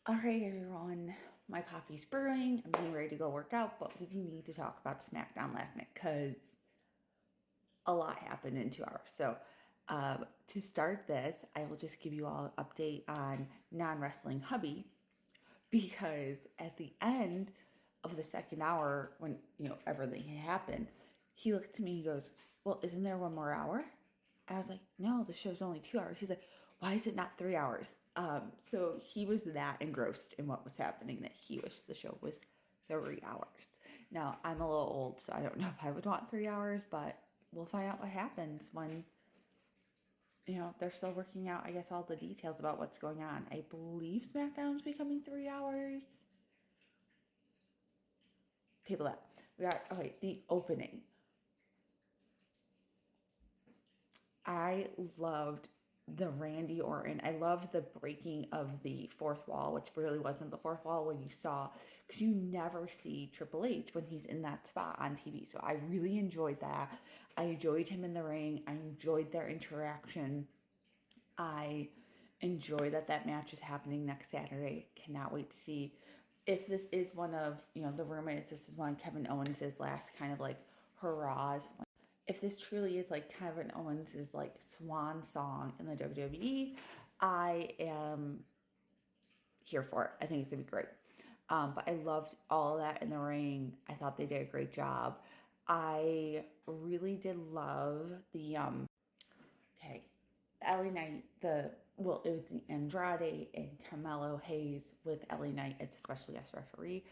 All right, everyone. My coffee's brewing. I'm getting ready to go work out, but we need to talk about Smackdown last night because a lot happened in 2 hours. So, to start this, I will just give you all an update on non-wrestling hubby because at the end of the second hour, when everything had happened, he looked to me. He goes, "Well, isn't there one more hour?" I was like, "No, the show's only 2 hours." He's like, "Why is it not 3 hours?" So he was that engrossed in what was happening that he wished the show was 3 hours. Now, I'm a little old, so I don't know if I would want 3 hours, but we'll find out what happens when, they're still working out, I guess, all the details about what's going on. I believe SmackDown's becoming 3 hours. Table that. We got, okay, the opening. I loved the Randy Orton. I loved the breaking of the fourth wall, which really wasn't the fourth wall when you saw, because you never see Triple H when he's in that spot on TV. So I really enjoyed that. I enjoyed him in the ring. I enjoyed their interaction. I enjoy that match is happening next Saturday. Cannot wait to see if this is one of, the rumor is this is one of Kevin Owens' last kind of like hurrahs. If this truly is like Kevin Owens' like swan song in the WWE, I am here for it. I think it's gonna be great. But I loved all of that in the ring. I thought they did a great job. I really did love the okay, LA Knight, it was the Andrade and Carmelo Hayes with LA Knight as a special guest referee.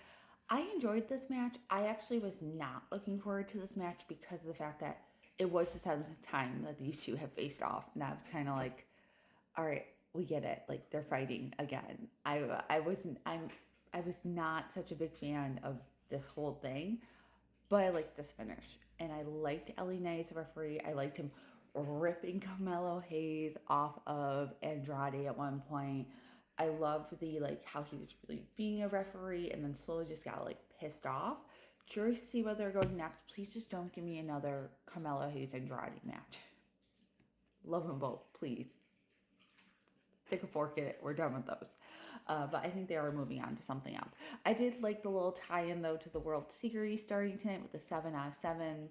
I enjoyed this match. I actually was not looking forward to this match because of the fact that it was the seventh time that these two have faced off, and I was kind of like, all right, we get it. Like they're fighting again. I was not such a big fan of this whole thing, but I liked this finish, and I liked LA Knight as a referee. I liked him ripping Carmelo Hayes off of Andrade at one point. I loved the like how he was really being a referee and then slowly just got like pissed off. Curious to see where they're going next. Please just don't give me another Carmelo Hayes Andrade match. Love them both, please. Stick a fork in it. We're done with those. But I think they are moving on to something else. I did like the little tie-in though to the World Series starting tonight with the 7 out of 7.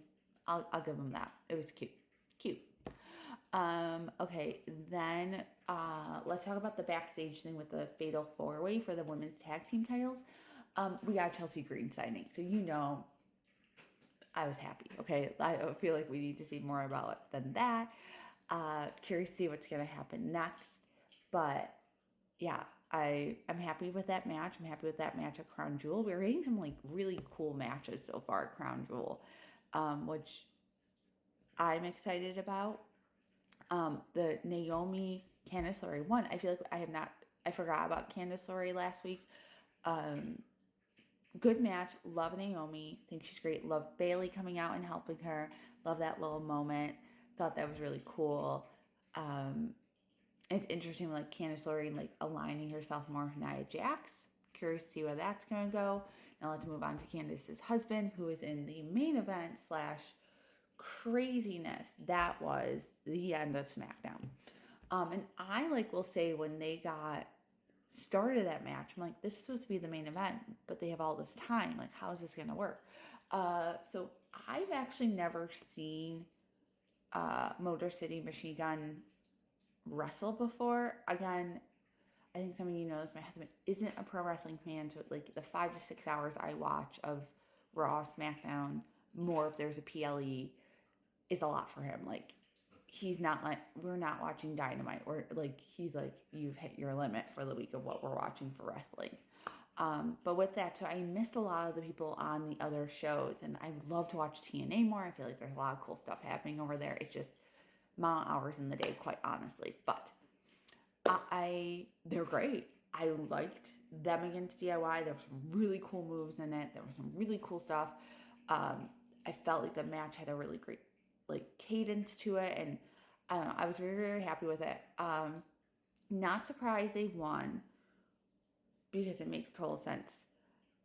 I'll give them that. It was cute. Cute. Okay, then let's talk about the backstage thing with the Fatal 4-Way for the women's tag team titles. We got Chelsea Green signing, so I was happy. Okay, I feel like we need to see more about it than that. Curious to see what's gonna happen next, but yeah, I'm happy with that match. I'm happy with that match at Crown Jewel. We're getting some like really cool matches so far at Crown Jewel, which I'm excited about. The Naomi Candice LeRae one. I feel like I forgot about Candice LeRae last week. Good match. Love Naomi. Think she's great. Love Bayley coming out and helping her. Love that little moment. Thought that was really cool. It's interesting, like Candice LeRae like aligning herself more with Nia Jax. Curious to see where that's gonna go. Now let's move on to Candice's husband, who is in the main event / craziness that was the end of SmackDown. And I will say when they got started that match, I'm like, this is supposed to be the main event, but they have all this time. Like, how is this gonna work? So I've actually never seen Motor City Machine Gun wrestle before. Again, I think some of you know this. My husband isn't a pro wrestling fan, so like the 5 to 6 hours I watch of Raw, SmackDown, more if there's a PLE, is a lot for him. Like he's not like, we're not watching Dynamite, or like he's like, you've hit your limit for the week of what we're watching for wrestling. But with that, so I missed a lot of the people on the other shows, and I love to watch TNA more. I feel like there's a lot of cool stuff happening over there. It's just amount of hours in the day, quite honestly. But they're great. I liked them against DIY. There were some really cool moves in it. There was some really cool stuff. I felt like the match had a really great cadence to it, and I don't know. I was very, very happy with it. Not surprised they won because it makes total sense.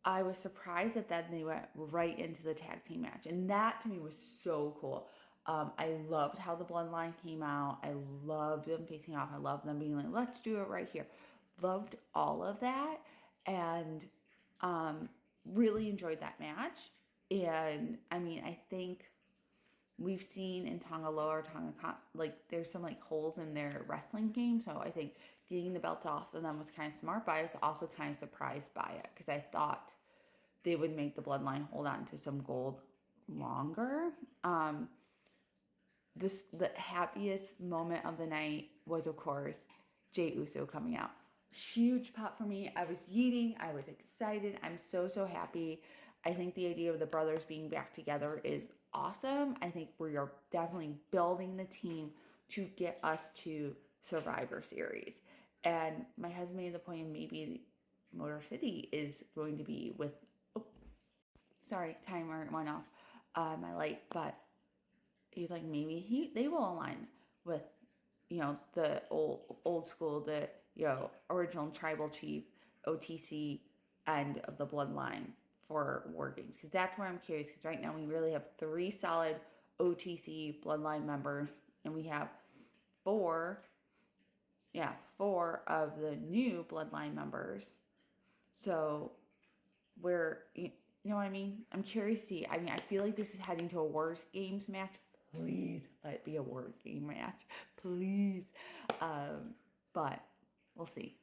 I was surprised that then they went right into the tag team match, and that to me was so cool. I loved how the bloodline came out. I loved them facing off. I loved them being like, let's do it right here. loved all of that, and really enjoyed that match. And I mean, I think we've seen in Tonga Loa or Tonga, like there's some like holes in their wrestling game. So I think getting the belt off of them was kind of smart, but I was also kind of surprised by it because I thought they would make the bloodline hold on to some gold longer. The happiest moment of the night was, of course, Jey Uso coming out. Huge pop for me. I was yeeting. I was excited. I'm so happy. I think the idea of the brothers being back together is awesome. I think we are definitely building the team to get us to Survivor Series. And my husband made the point maybe Motor City is going to be with. Oh, sorry, timer went off my light, but he's like maybe they will align with the old school, the original tribal chief OTC end of the bloodline for War Games, because that's where I'm curious, because right now we really have 3 solid OTC bloodline members, and we have 4 of the new bloodline members. So we're, you know what I mean? I'm curious to see. I mean, I feel like this is heading to a War Games match. Please let it be a War Game match. Please. But we'll see.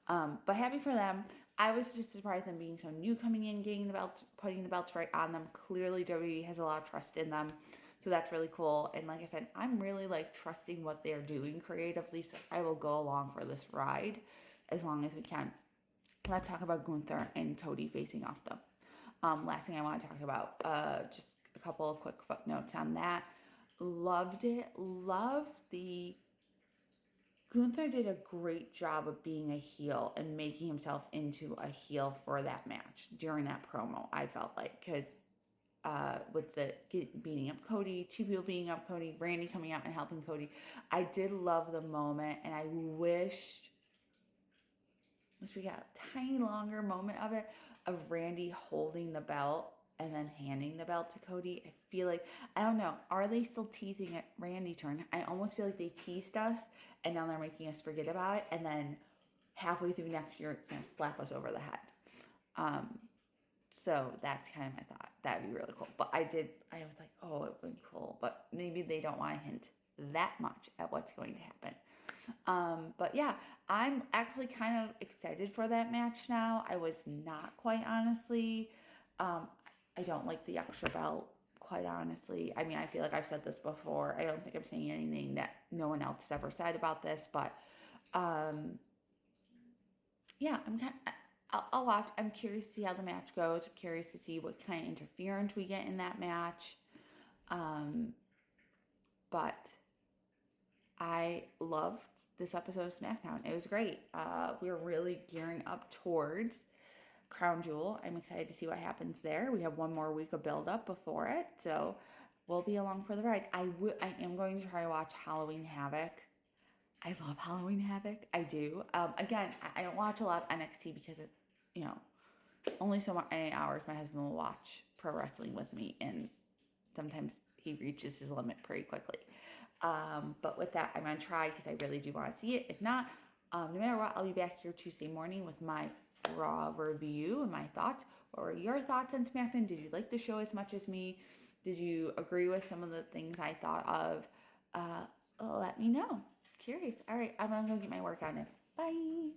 But happy for them. I was just surprised them being so new, coming in, getting the belts, putting the belts right on them. Clearly, WWE has a lot of trust in them. So that's really cool. And like I said, I'm really like trusting what they're doing creatively. So I will go along for this ride as long as we can. Let's talk about Gunther and Cody facing off though. Last thing I want to talk about, just a couple of quick footnotes on that. Loved it. Loved the Gunther did a great job of being a heel and making himself into a heel for that match during that promo, I felt like, because with the beating up Cody, 2 people beating up Cody, Randy coming out and helping Cody, I did love the moment, and I wish we got a tiny longer moment of it, of Randy holding the belt and then handing the belt to Cody. I feel like, I don't know, are they still teasing it Randy turn? I almost feel like they teased us and now they're making us forget about it, and then halfway through next year it's gonna slap us over the head. So that's kind of my thought. That'd be really cool. But I was like, oh, it would be cool, but maybe they don't want to hint that much at what's going to happen. But yeah, I'm actually kind of excited for that match now. I was not, quite honestly. I don't like the extra belt, quite honestly. I mean, I feel like I've said this before. I don't think I'm saying anything that no one else has ever said about this, but yeah, I'll watch. I'm curious to see how the match goes. I'm curious to see what kind of interference we get in that match. But I loved this episode of Smackdown. It was great. We're really gearing up towards Crown Jewel. I'm excited to see what happens there. We have 1 more week of build up before it, so we'll be along for the ride. I am going to try to watch Halloween Havoc. I love Halloween Havoc. I do. Again, I don't watch a lot of NXT because it, only so many hours my husband will watch pro wrestling with me, and sometimes he reaches his limit pretty quickly. But with that, I'm going to try because I really do want to see it. If not, no matter what, I'll be back here Tuesday morning with my Raw review and my thoughts. What were your thoughts on SmackDown? Did you like the show as much as me? Did you agree with some of the things I thought of? Let me know. Curious. All right, I'm going to go get my workout in. Bye.